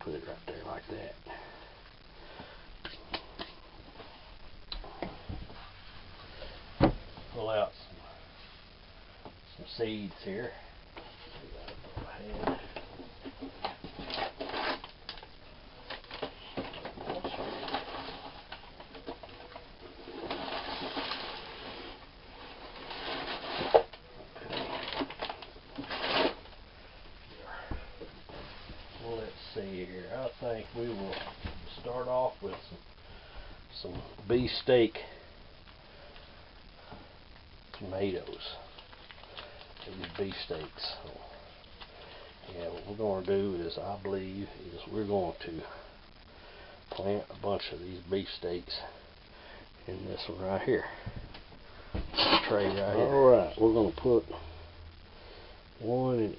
Put it right there like that. Pull out some seeds here. Well, let's see here. I think we will start off with some beefsteak tomatoes. These beefsteaks. So, yeah, what we're going to do is, I believe, is we're going to plant a bunch of these beefsteaks in this one right here. This tray right here. Alright, we're going to put one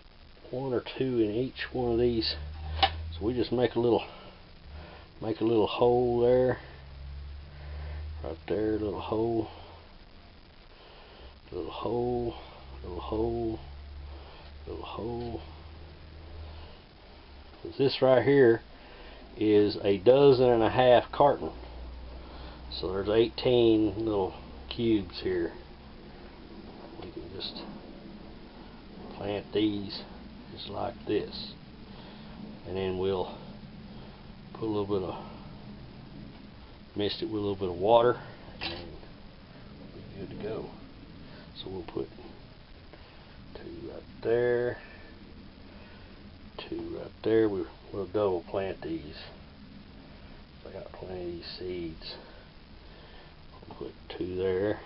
or two in each one of these. So we just make a little hole there. Right there, little hole. Little hole, little hole, little hole. This right here is 1.5 dozen carton. So there's 18 little cubes here. We can just plant these just like this. And then we'll put a little bit of, mist it with a little bit of water, and we'll be good to go. So we'll put 2 right there, 2 right there. We'll double plant these. I got plenty of these seeds. We'll put 2 there,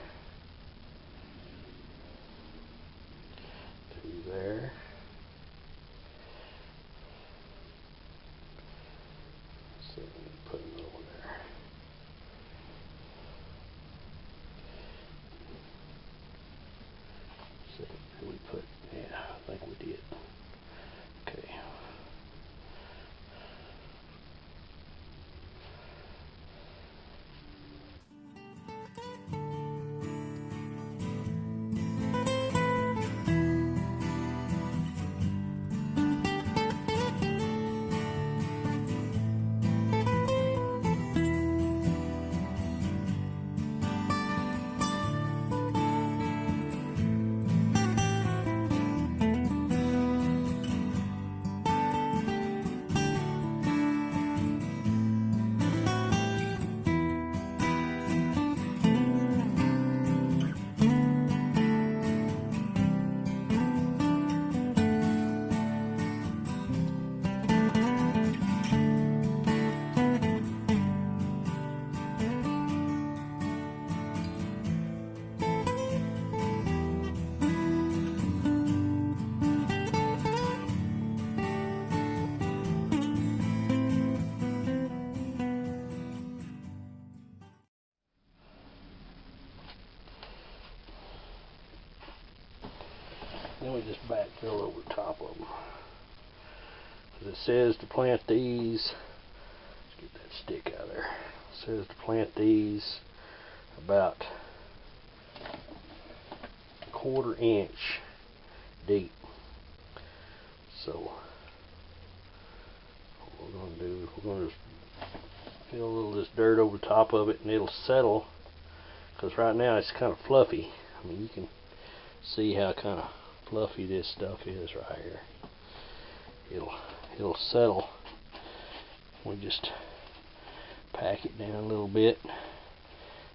2 there. So put another one there. We put, yeah, I think we did. Okay. Then we just backfill over the top of them. As it says to plant these, let's get that stick out of there. It says to plant these about 1/4 inch deep. So what we're going to do, we're going to just fill a little of this dirt over the top of it, and it'll settle, because right now it's kind of fluffy. I mean, you can see how kind of fluffy this stuff is right here. It'll settle. We just pack it down a little bit,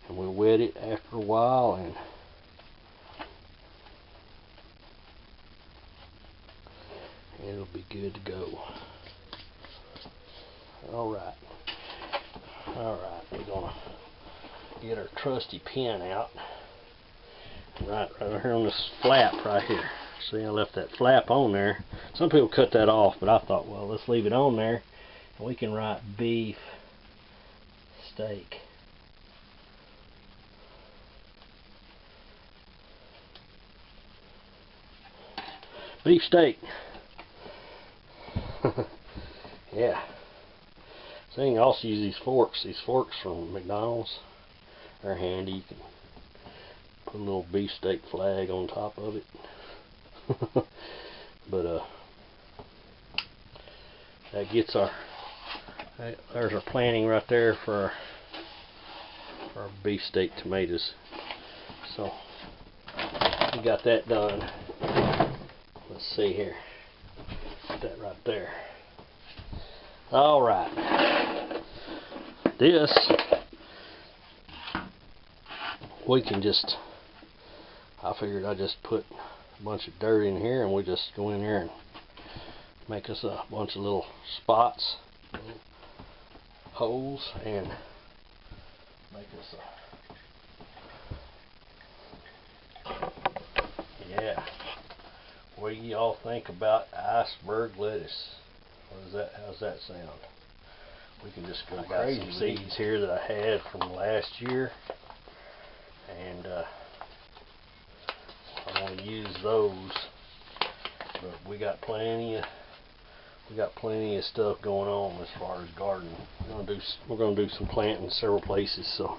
and we'll wet it after a while, and it'll be good to go. Alright, we're gonna get our trusty pin out. Right here on this flap right here. See, I left that flap on there. Some people cut that off, but I thought, well, let's leave it on there, and we can write beef steak. Beef steak. Yeah. So you can also use these forks. These forks from McDonald's, they're handy. You can put a little beefsteak flag on top of it. But that gets our There's our planting right there for our beefsteak tomatoes. So we got that done. Let's see here. Put that right there. Alright. This we can just, I figured I'd just put a bunch of dirt in here and we just go in there and make us a bunch of little spots, little holes, and make us a, yeah. What do y'all think about iceberg lettuce? How's that sound? We can just go crazy with seeds here that I had from last year, and I want to use those. But we got plenty of stuff going on as far as gardening. We're gonna do some planting in several places. So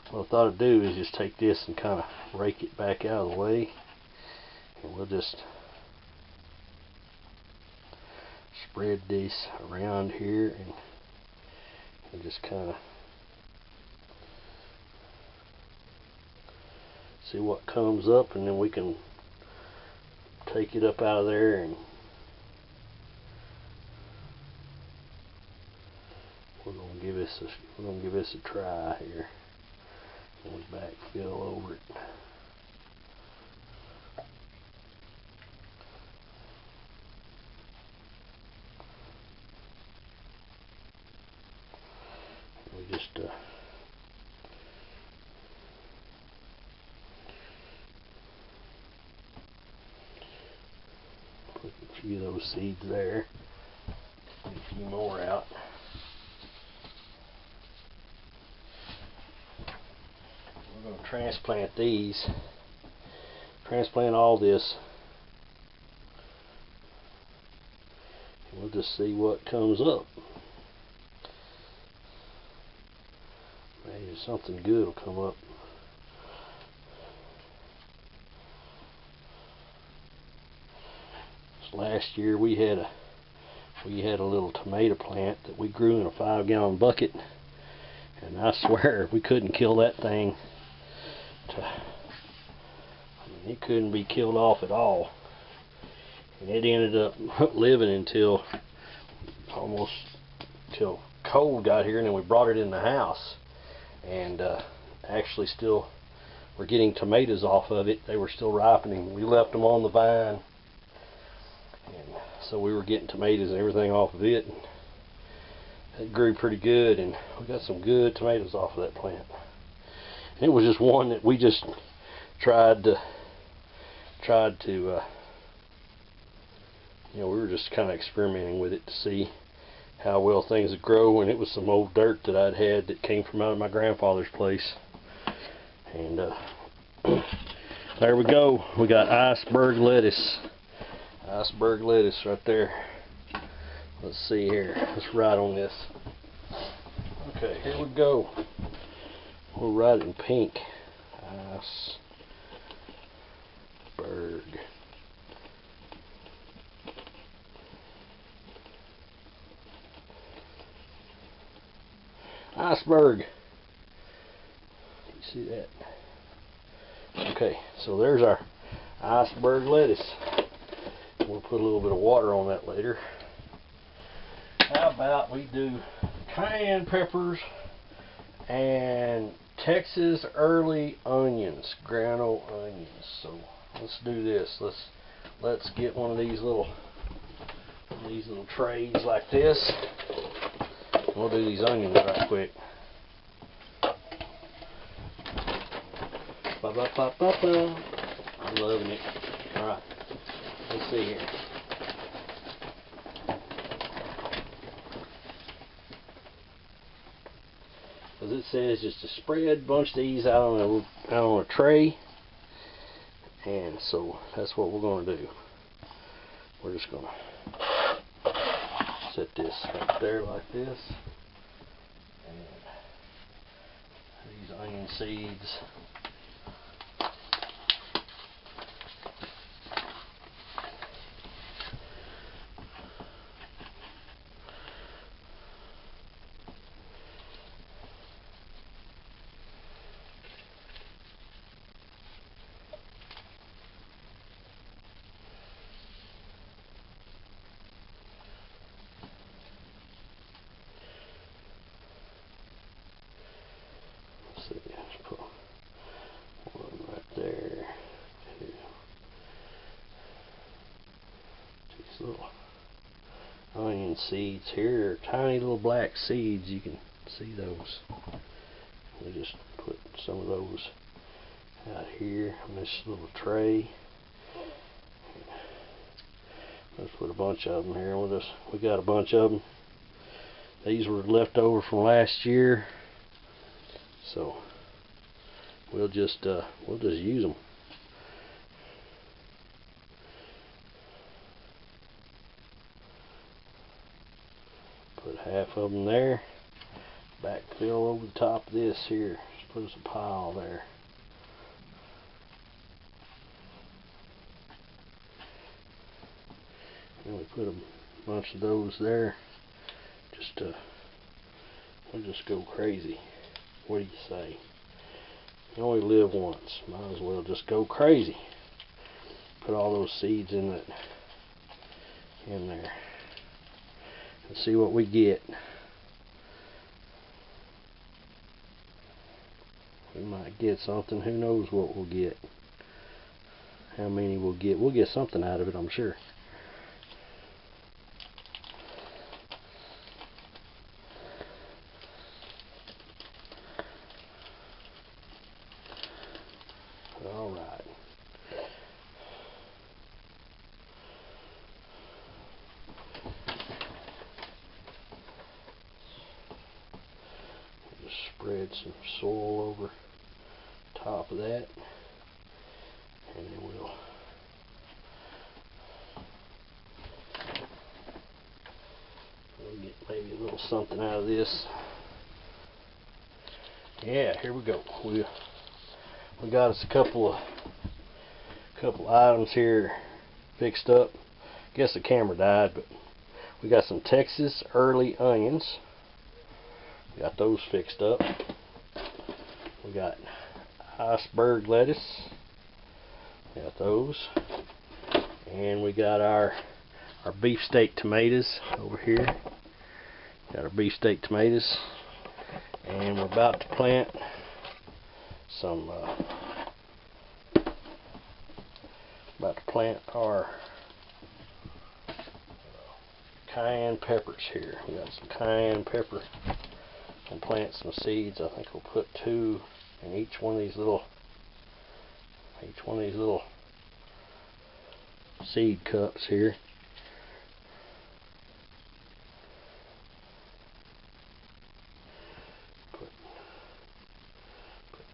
what I thought I'd do is just take this and kind of rake it back out of the way, and we'll just spread this around here and just kind of see what comes up, and then we can take it up out of there and we're gonna give this a try here. And we backfill over it. We just put a few of those seeds there, get a few more out. We're going to transplant all this, and we'll just see what comes up. Maybe something good will come up. Last year we had a little tomato plant that we grew in a 5-gallon bucket, and I swear we couldn't kill that thing. It couldn't be killed off at all, and it ended up living until cold got here, and then we brought it in the house, and actually still we're getting tomatoes off of it. They were still ripening. We left them on the vine, and so we were getting tomatoes and everything off of it. It grew pretty good, and we got some good tomatoes off of that plant. And it was just one that we just tried to we were just kind of experimenting with it to see how well things would grow, and it was some old dirt that I'd had that came from out of my grandfather's place. And there we go. We got iceberg lettuce. Iceberg lettuce right there. Let's see here. Let's write on this. Okay, here we go. We'll write it in pink. Iceberg. Iceberg. You see that? Okay, so there's our iceberg lettuce. We'll put a little bit of water on that later. How about we do cayenne peppers and Texas early onions, granule onions. So let's do this. Let's get one of these little trays like this. We'll do these onions right quick. Ba ba ba ba ba. I'm loving it. All right. Let's see here. As it says, just to spread a bunch of these out on a tray, and so that's what we're going to do. We're just going to set this right there like this, and these onion seeds. little onion seeds here. Tiny little black seeds. You can see those. We just put some of those out here on this little tray. Let's put a bunch of them here. We got a bunch of them. These were left over from last year, so we'll just use them. Put half of them there. Backfill over the top of this here. Just put us a pile there. And we put a bunch of those there. We'll just go crazy. What do you say? You only live once. Might as well just go crazy. Put all those seeds in there and see what we get. We might get something. Who knows what we'll get? How many we'll get? We'll get something out of it, I'm sure. All right. Just spread some soil over top of that, and then we'll get maybe a little something out of this. Yeah, here we go. We got us a couple items here fixed up. Guess the camera died, but we got some Texas early onions. We got those fixed up. We got iceberg lettuce. We got those. And we got our beefsteak tomatoes over here. Got our beefsteak tomatoes. And we're about to plant some our cayenne peppers here. We got some cayenne pepper. And plant some seeds. I think we'll put 2 in each one of these little seed cups here. Put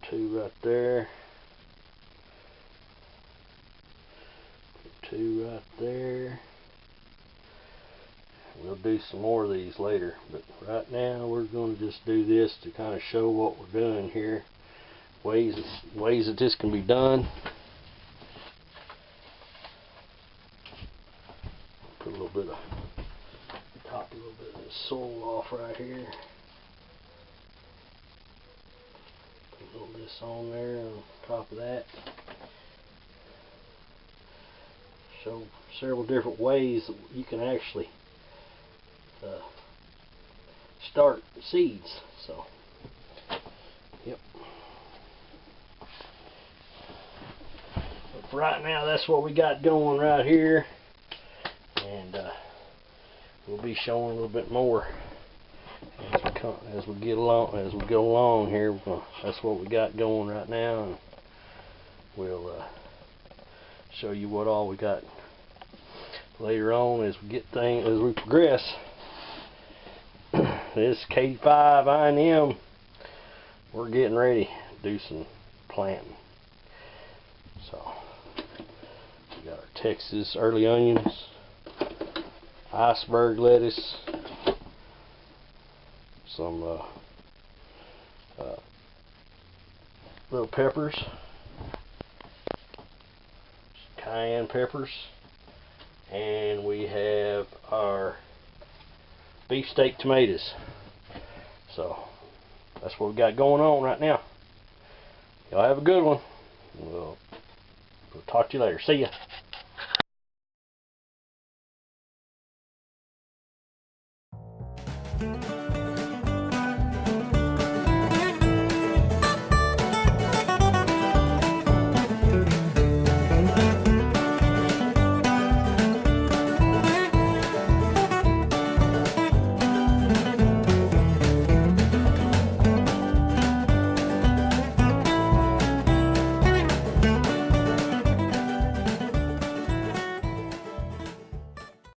2 right there. Put 2 right there. We'll do some more of these later, but right now we're going to just do this to kind of show what we're doing here. Ways that this can be done. Put a little bit of top a little bit of this soil off right here. Put a little of this on there on top of that. Show several different ways that you can actually start seeds. So, yep. But for right now, that's what we got going right here, and we'll be showing a little bit more as we go along here. That's what we got going right now, and we'll show you what all we got later on as we progress. This K5 I&M, we're getting ready to do some planting. So we got our Texas early onions, iceberg lettuce, some little peppers, some cayenne peppers, and we have our beefsteak tomatoes. So that's what we got going on right now. Y'all have a good one. We'll talk to you later. See ya.